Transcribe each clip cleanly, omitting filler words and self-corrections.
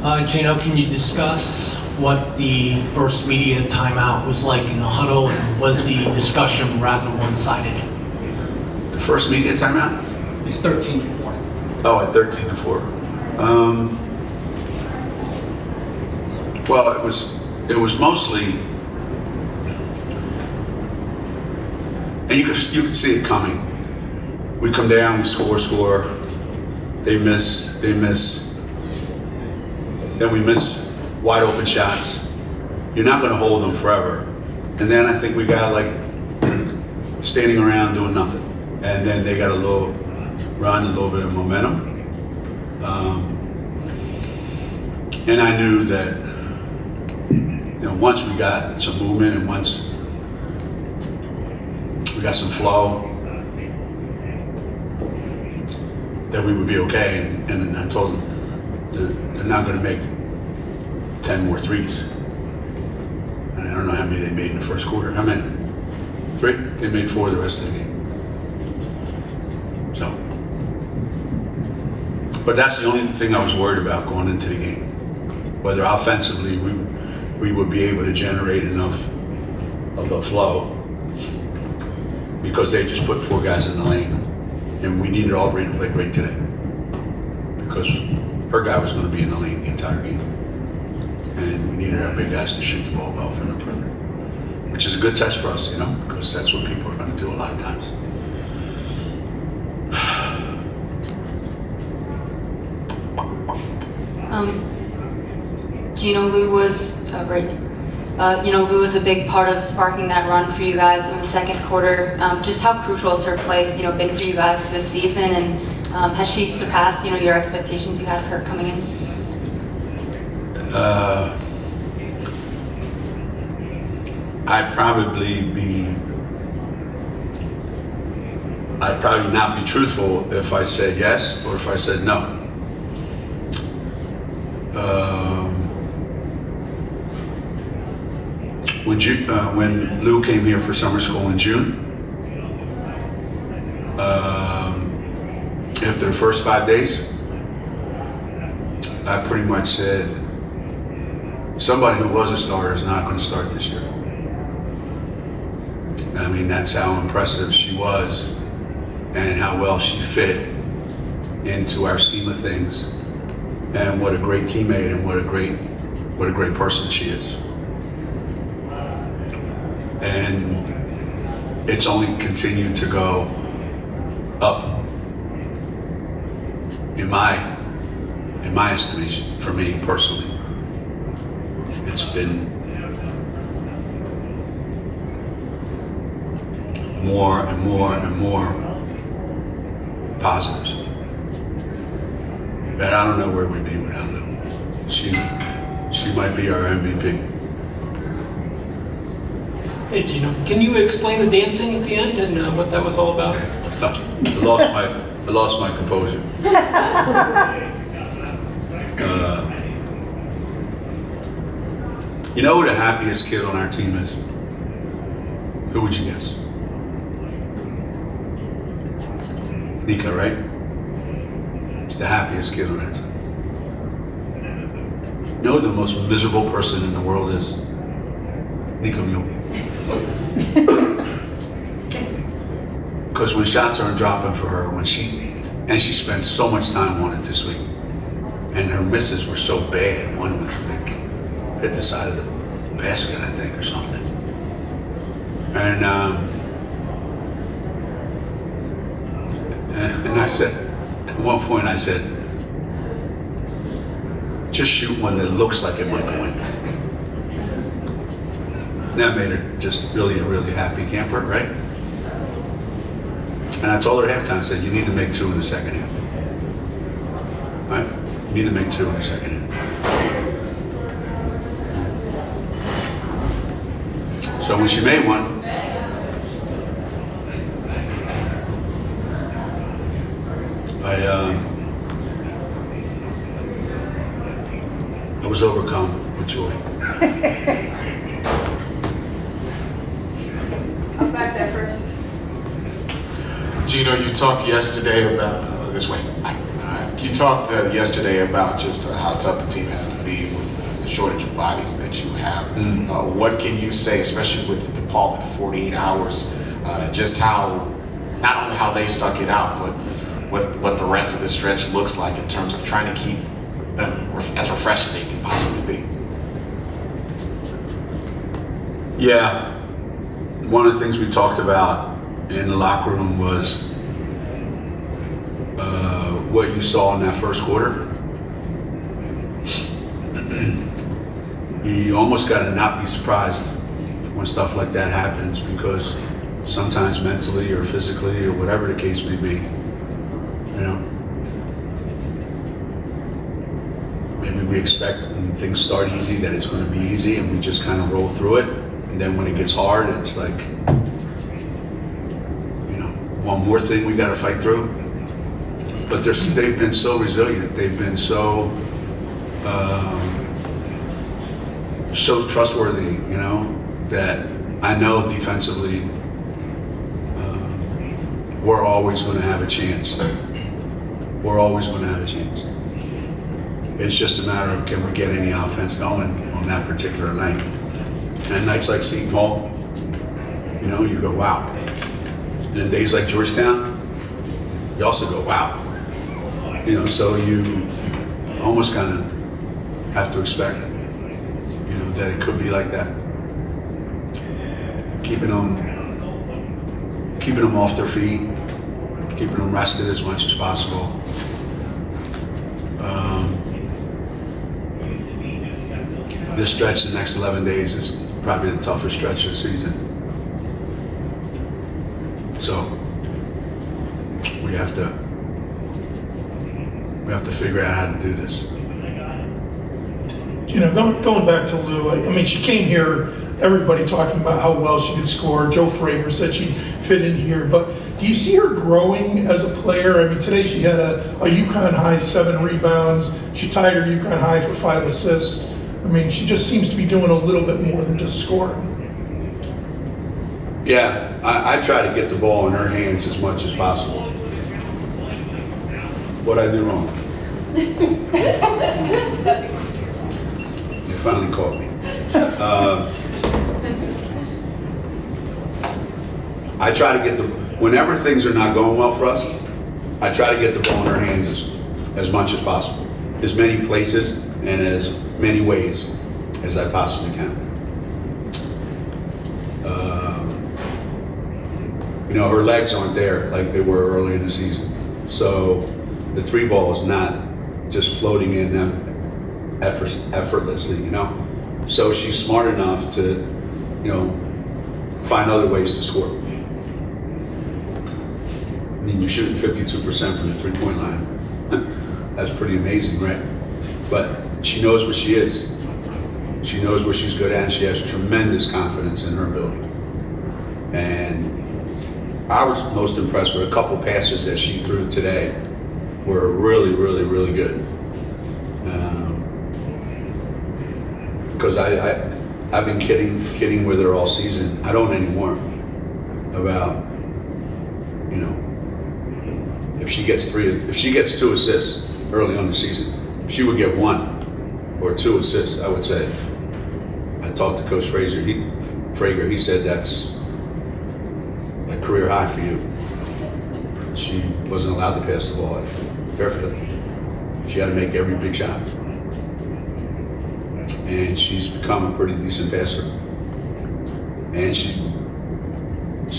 Geno, can you discuss what the first media timeout was like in the huddle, and was the discussion rather one-sided? The first media timeout? It's 13-4. Oh, at 13-4. Well, it was mostly, and you could see it coming. We come down, we score, they miss, then we miss wide open shots. You're not going to hold them forever. And then I think we got like standing around doing nothing. And then they got a little run, a little bit of momentum. And I knew that, once we got some movement and once we got some flow, that we would be okay. And I told them they're not going to make 10 more threes. And I don't know how many they made in the first quarter. How many? 3? They made 4 the rest of the game. So, but that's the only thing I was worried about going into the game. Whether offensively we would be able to generate enough of a flow, because they just put 4 guys in the lane. And we needed Aubrey to play great today, because her guy was going to be in the lane the entire game. And we needed our big guys to shoot the ball well from the perimeter, which is a good test for us, because that's what people are going to do a lot of times. Geno, Lou was Lou was a big part of sparking that run for you guys in the second quarter. Just how crucial has her play, been for you guys this season, and has she surpassed, your expectations you had for her coming in? I'd probably not be truthful if I said yes or if I said no. When Lou came here for summer school in June, after the first 5 days, I pretty much said, somebody who was a starter is not going to start this year. I mean, that's how impressive she was and how well she fit into our scheme of things, and what a great teammate and what a great person she is. And it's only continued to go up in my estimation, for me personally. It's been more and more positives. But I don't know where we'd be without Lou. She might be our MVP. Hey Geno, can you explain the dancing at the end and what that was all about? I lost my composure. You know who the happiest kid on our team is? Who would you guess? Nika, right? He's the happiest kid on our team. You know who the most miserable person in the world is? Nika Mule. Because when shots aren't dropping for her, she spent so much time on it this week, and her misses were so bad. One was like hit the side of the basket, I think, or something. And I said, at one point I said, just shoot one that looks like it might go in. And that made her just really happy camper, right? And I told her at halftime, I said, you need to make 2 in the second half. Right? You need to make 2 in the second half. So when she made one, I was overcome with joy. I'll back that first. Geno, you talked yesterday about this way. You talked yesterday about just how tough the team has to be with the shortage of bodies that you have. What can you say, especially with DePaul in 48 hours, just how, not only how they stuck it out, but what the rest of the stretch looks like in terms of trying to keep them as refreshed as they can possibly be? Yeah, one of the things we talked about in the locker room was what you saw in that first quarter. You almost got to not be surprised when stuff like that happens, because sometimes mentally or physically or whatever the case may be, you know, maybe we expect when things start easy that it's going to be easy and we just kind of roll through it. And then when it gets hard, it's like, you know, one more thing we got to fight through. But they've been so resilient. They've been so so trustworthy, you know, that I know defensively we're always going to have a chance. We're always going to have a chance. It's just a matter of, can we get any offense going on that particular night? And nights like Seton Hall, you know, you go, wow. And then days like Georgetown, you also go, wow. You know, so you almost kind of have to expect, you know, that it could be like that. Keeping them off their feet, keeping them rested as much as possible. This stretch, the next 11 days, is probably the toughest stretch of the season. So we have to figure out how to do this. You know, going back to Lou, I mean, she came here, everybody talking about how well she could score. Joe Frager said she'd fit in here, but do you see her growing as a player? I mean, today she had a UConn high 7 rebounds. She tied her UConn high for 5 assists. I mean, she just seems to be doing a little bit more than just scoring. Yeah, I try to get the ball in her hands as much as possible. What'd I do wrong? You finally caught me. I try to get whenever things are not going well for us, I try to get the ball in her hands as much as possible. As many places and as many ways as I possibly can. You know, her legs aren't there like they were early in the season. So the 3 ball is not just floating in them effortlessly, you know. So she's smart enough to, you know, find other ways to score. I mean, you're shooting 52% from the 3-point line. That's pretty amazing, right? But she knows what she is. She knows what she's good at, and she has tremendous confidence in her ability. And I was most impressed with a couple passes that she threw today were really, really, really good. Because I've been kidding with her all season. I don't anymore about, you know, if she gets 2 assists early on the season, if she would get 1 or 2 assists, I would say. I talked to Coach Frager. He said that's a career high for you. She wasn't allowed to pass the ball at Fairfield. She had to make every big shot. And she's become a pretty decent passer. And she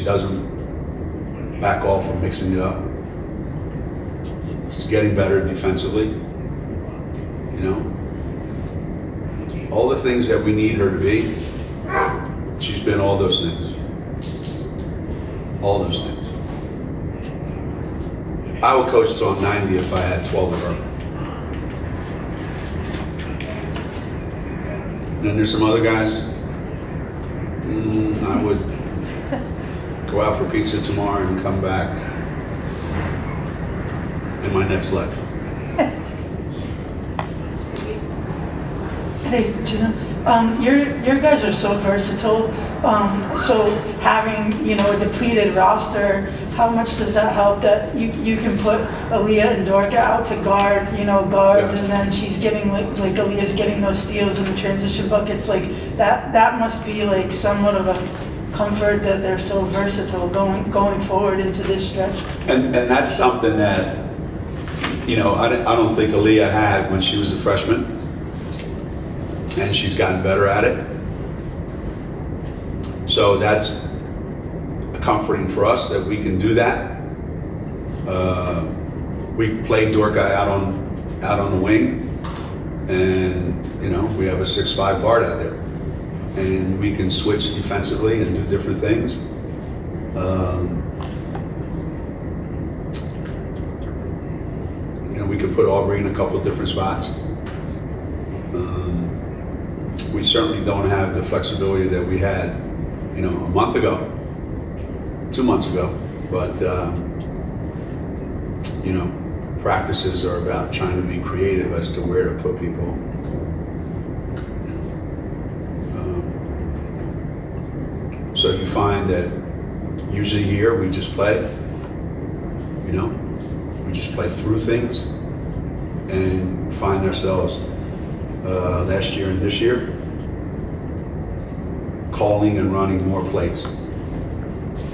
doesn't back off from mixing it up. She's getting better defensively. You know? All the things that we need her to be, she's been all those things. All those things. I would coach till I'm 90 if I had 12 of her. And then there's some other guys. I would go out for pizza tomorrow and come back in my next life. Hey, Geno, your guys are so versatile. So having, you know, a depleted roster, how much does that help that you can put Aaliyah and Dorka out to guard, you know, guards, Yeah. and then she's getting like Aaliyah's getting those steals and the transition buckets, like that must be like somewhat of a comfort that they're so versatile going forward into this stretch. And that's something that, you know, I don't think Aaliyah had when she was a freshman, and she's gotten better at it. So that's comforting for us that we can do that. We played Dorka out on the wing, and you know, we have a 6'5" guard out there, and we can switch defensively and do different things. You know, we could put Aubrey in a couple of different spots. We certainly don't have the flexibility that we had, you know, a month ago, 2 months ago. But you know, practices are about trying to be creative as to where to put people. So you find that usually here we just play, you know, we just play through things and find ourselves last year and this year calling and running more plays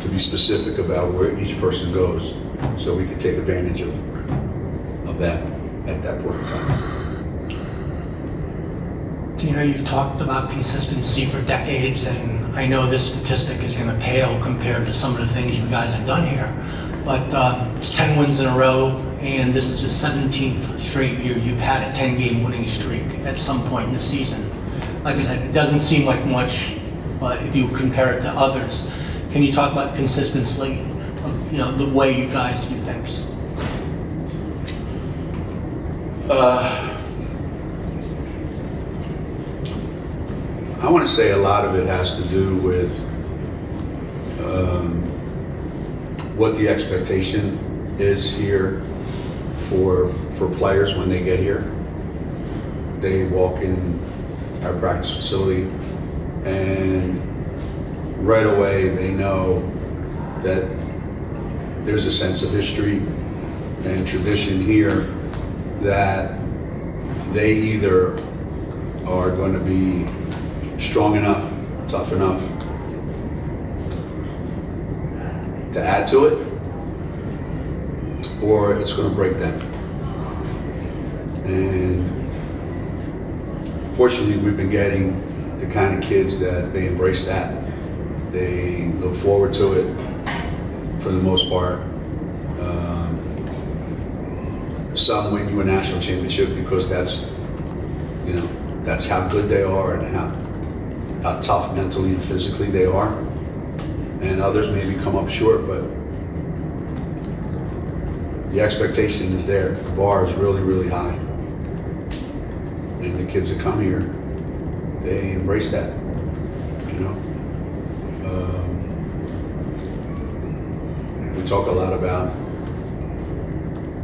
to be specific about where each person goes so we can take advantage of that at that point in time. You know, you've talked about consistency for decades, and I know this statistic is going to pale compared to some of the things you guys have done here. But it's 10 wins in a row, and this is the 17th straight year you've had a 10-game winning streak at some point in the season. Like I said, it doesn't seem like much, but if you compare it to others, can you talk about consistency of, you know, the way you guys do things? I want to say a lot of it has to do with what the expectation is here for players when they get here. They walk in our practice facility and right away they know that there's a sense of history and tradition here that they either are going to be strong enough, tough enough to add to it, or it's going to break them. And fortunately, we've been getting the kind of kids that they embrace that. They look forward to it for the most part. Some win you a national championship because that's, you know, that's how good they are and how tough mentally and physically they are. And others maybe come up short, but the expectation is there. The bar is really, really high. And the kids that come here, they embrace that, you know. We talk a lot about,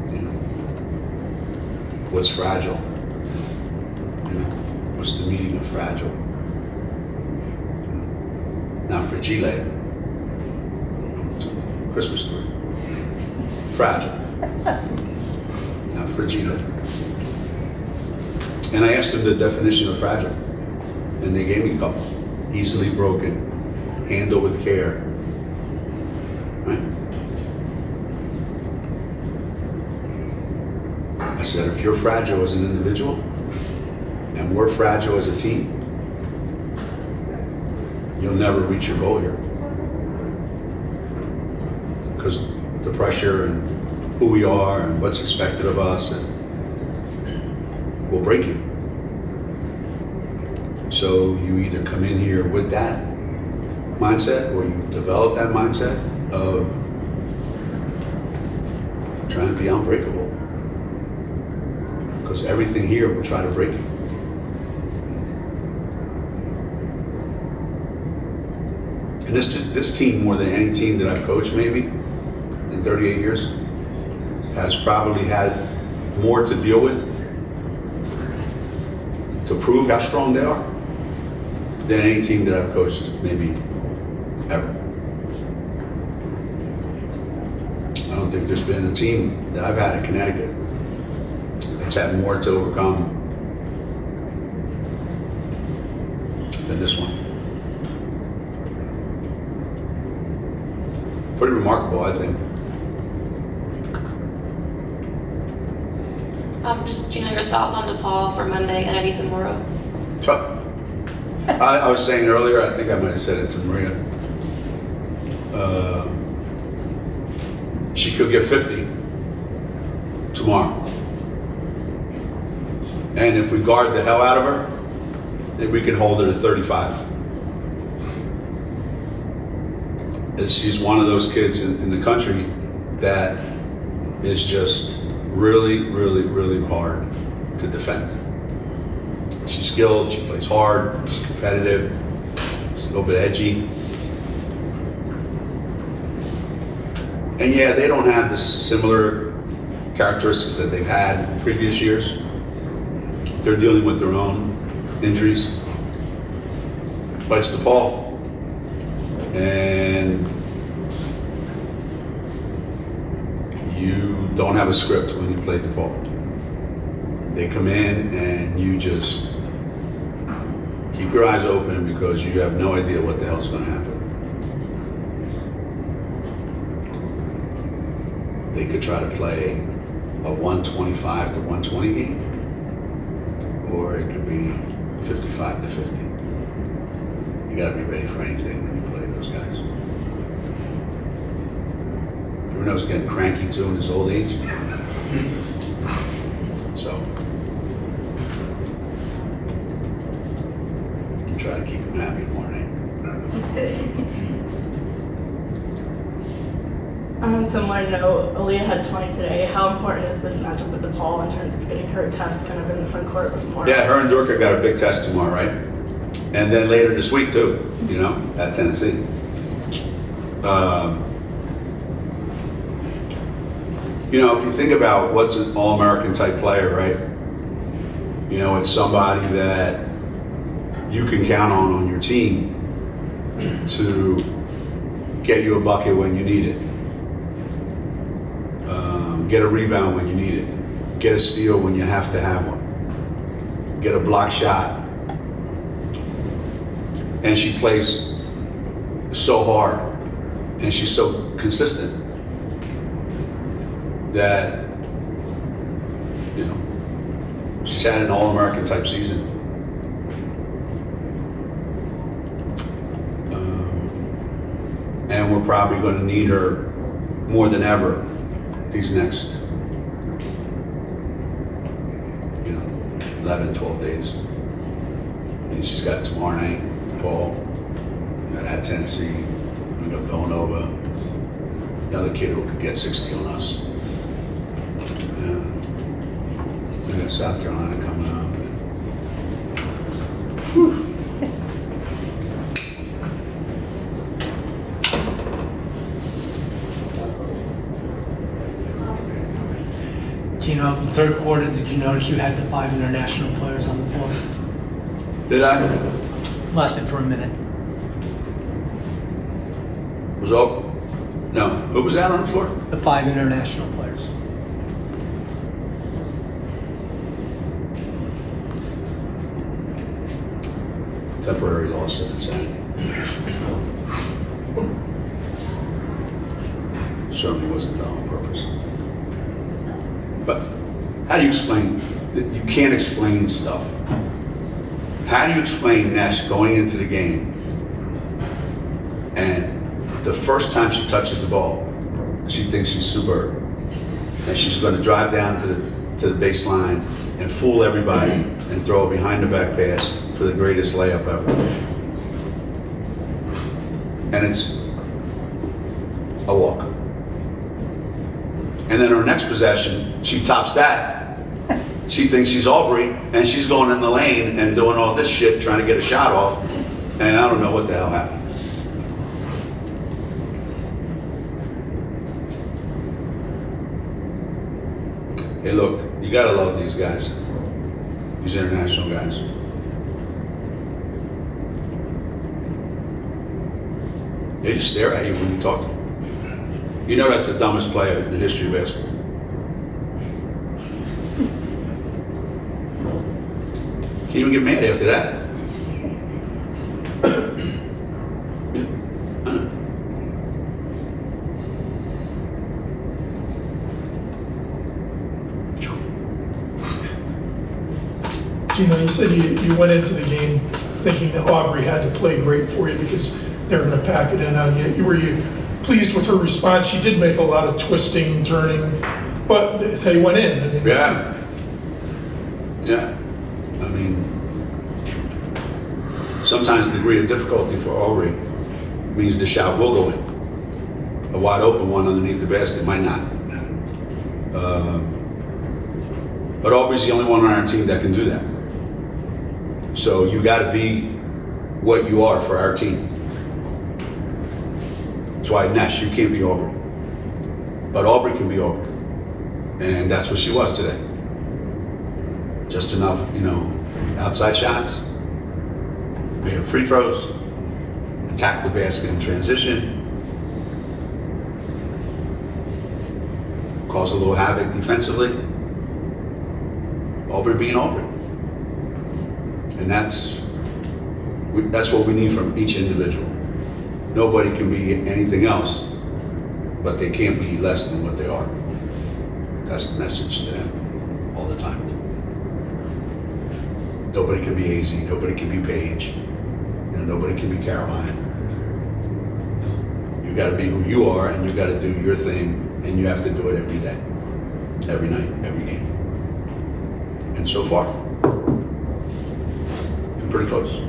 you know, what's fragile, you know, what's the meaning of fragile? Not fragile, Christmas story. Fragile, not fragile. And I asked them the definition of fragile, and they gave me a couple. Easily broken, handle with care, right? I said, if you're fragile as an individual, and we're fragile as a team, you'll never reach your goal here. Because the pressure and who we are and what's expected of us will break you. So you either come in here with that mindset or you develop that mindset of trying to be unbreakable. Because everything here will try to break you. And this team, more than any team that I've coached maybe in 38 years, has probably had more to deal with to prove how strong they are than any team that I've coached maybe think there's been a team that I've had in Connecticut that's had more to overcome than this one. Pretty remarkable, I think. Just, Geno, your thoughts on DePaul for Monday and Eddie tomorrow? Tough. I was saying earlier, I think I might have said it to Maria. She could get 50 tomorrow. And if we guard the hell out of her, then we can hold her to 35. And she's one of those kids in the country that is just really, really, really hard to defend. She's skilled, she plays hard, she's competitive, she's a little bit edgy. And yeah, they don't have the similar characteristics that they've had in previous years. They're dealing with their own injuries. But it's DePaul. And you don't have a script when you play DePaul. They come in and you just keep your eyes open because you have no idea what the hell's going to happen. They could try to play a 125 to 120 game, or it could be 55 to 50. You got to be ready for anything when you play those guys. Bruno's getting cranky too in his old age. So, try to keep him happy tomorrow night. On a similar note, Aaliyah had 20 today. How important is this matchup with DePaul in terms of getting her test kind of in the front court with more? Yeah, her and Durka got a big test tomorrow, right? And then later this week too, you know, at Tennessee. You know, if you think about what's an All-American type player, right? You know, it's somebody that you can count on your team to get you a bucket when you need it. Get a rebound when you need it. Get a steal when you have to have one. Get a block shot. And she plays so hard and she's so consistent that, you know, she's had an All-American type season. And we're probably going to need her more than ever these next, 11, 12 days. And she's got tomorrow night, DePaul, got at Tennessee, we got Villanova, another kid who could get 60 on us. We got South Carolina coming up. Whew. Geno, in the third quarter, did you notice you had the 5 international players on the floor? Did I? Lasted for a minute. Was up? No. Who was out on the floor? The 5 international players. Temporary loss of insanity. Certainly wasn't done on purpose. But how do you explain that you can't explain stuff? How do you explain Nash going into the game and the first time she touches the ball, she thinks she's superb and she's going to drive down to the baseline and fool everybody and throw a behind the back pass for the greatest layup ever? And it's a walk. And then her next possession, she tops that. She thinks she's Aubrey, and she's going in the lane and doing all this shit, trying to get a shot off, and I don't know what the hell happened. Hey, look, you gotta love these guys, these international guys. They just stare at you when you talk to them. You know that's the dumbest player in the history of basketball. Can't even get mad after that. Yeah, I know. Geno, you said you went into the game thinking that Aubrey had to play great for you because they were going to pack it in on you. Were you pleased with her response? She did make a lot of twisting, turning, but they went in. I mean, Yeah. I mean, sometimes the degree of difficulty for Aubrey means the shot will go in. A wide open one underneath the basket might not. But Aubrey's the only one on our team that can do that. So you got to be what you are for our team. That's why Nash, you can't be Aubrey. But Aubrey can be Aubrey. And that's what she was today. Just enough, outside shots, made her free throws, attacked the basket in transition, caused a little havoc defensively. Aubrey being Aubrey. And that's what we need from each individual. Nobody can be anything else, but they can't be less than what they are. That's the message to them all the time. Nobody can be AZ, nobody can be Paige, nobody can be Caroline. You gotta be who you are, and you gotta do your thing, and you have to do it every day, every night, every game. And so far, we're pretty close.